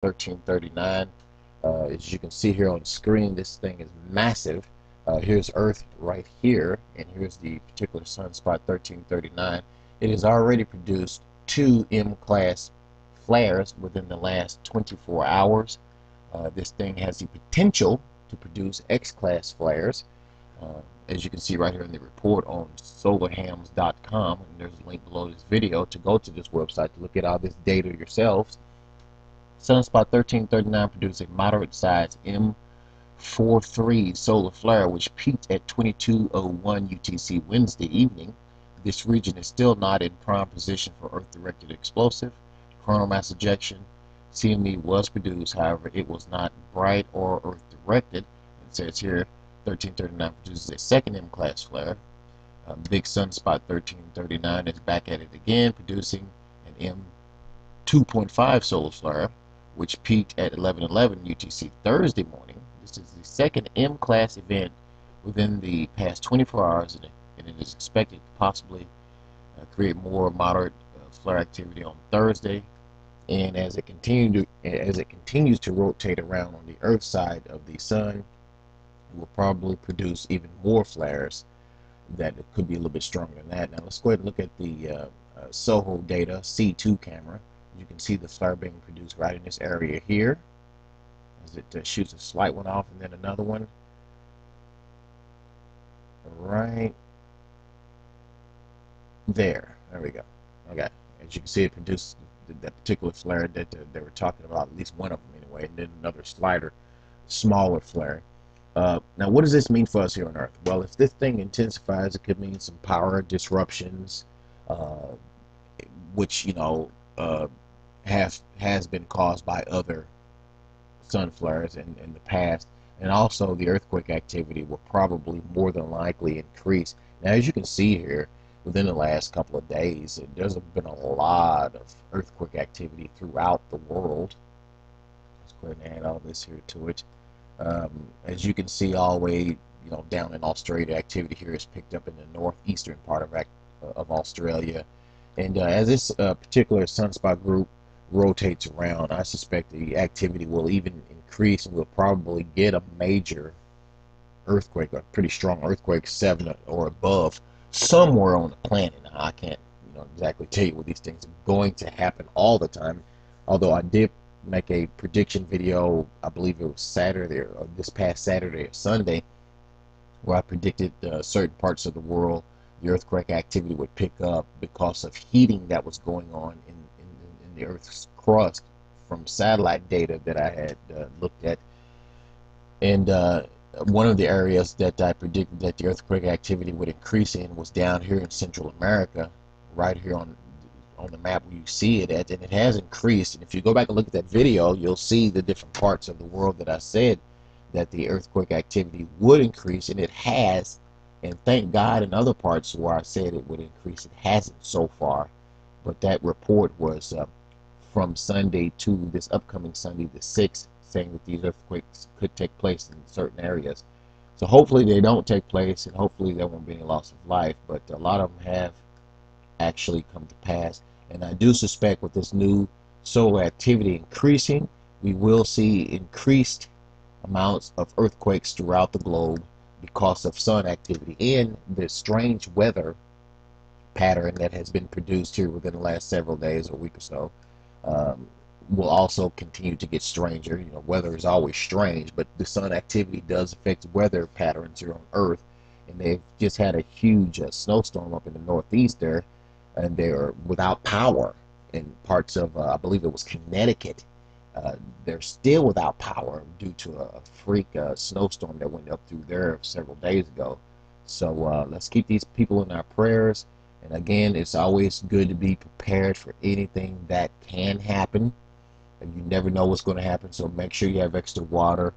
1339. As you can see here on the screen, this thing is massive. Here's Earth right here, and here's the particular sunspot 1339. It has already produced 2 M-class flares within the last 24 hours. This thing has the potential to produce X-class flares. As you can see right here in the report on solarhams.com, and there's a link below this video to go to this website to look at all this data yourselves. Sunspot 1339 produced a moderate-sized M43 solar flare, which peaked at 22:01 UTC Wednesday evening. This region is still not in prime position for Earth-directed explosive. Coronal mass ejection CME was produced, however, it was not bright or Earth-directed. It says here 1339 produces a second M-class flare. Big Sunspot 1339 is back at it again, producing an M2.5 solar flare, which peaked at 11:11 UTC Thursday morning. This is the second M-class event within the past 24 hours, and it is expected to possibly create more moderate flare activity on Thursday. And as it continues to rotate around on the Earth side of the sun, it will probably produce even more flares that could be a little bit stronger than that. Now let's go ahead and look at the SOHO data C2 camera. You can see the flare being produced right in this area here as it shoots a slight one off and then another one right there. There we go. Okay, as you can see, it produced that particular flare that they were talking about, at least one of them anyway, and then another smaller flare. Now, what does this mean for us here on Earth? Well, if this thing intensifies, it could mean some power disruptions, uh, which has been caused by other sun flares in the past, and also the earthquake activity will probably more than likely increase. Now, as you can see here, within the last couple of days, there's been a lot of earthquake activity throughout the world. Let's go ahead and add all this here to it. As you can see, all the way down in Australia, activity here is picked up in the northeastern part of Australia. And as this particular sunspot group rotates around, I suspect the activity will even increase, and we'll probably get a major earthquake, a pretty strong earthquake, 7 or above, somewhere on the planet. Now, I can't exactly tell you what these things are going to happen all the time, although I did make a prediction video, I believe it was Saturday or this past Saturday or Sunday, where I predicted certain parts of the world the earthquake activity would pick up because of heating that was going on in the Earth's crust from satellite data that I had looked at. And one of the areas that I predicted that the earthquake activity would increase in was down here in Central America, right here on the map where you see it at, and it has increased. And if you go back and look at that video, you'll see the different parts of the world that I said that the earthquake activity would increase, and it has. And thank God, in other parts where I said it would increase, it hasn't so far. But that report was from Sunday to this upcoming Sunday, the 6th, saying that these earthquakes could take place in certain areas. So hopefully they don't take place, and hopefully there won't be any loss of life. But a lot of them have actually come to pass. And I do suspect with this new solar activity increasing, we will see increased amounts of earthquakes throughout the globe because of sun activity and the strange weather pattern that has been produced here within the last several days or week or so. Um, will also continue to get stranger. Weather is always strange, but the sun activity does affect weather patterns here on Earth. And they've just had a huge snowstorm up in the northeast there, and they're without power in parts of, I believe it was Connecticut. They're still without power due to a freak snowstorm that went up through there several days ago. So let's keep these people in our prayers. And again, it's always good to be prepared for anything that can happen. And you never know what's going to happen, so make sure you have extra water,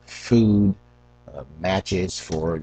food, matches for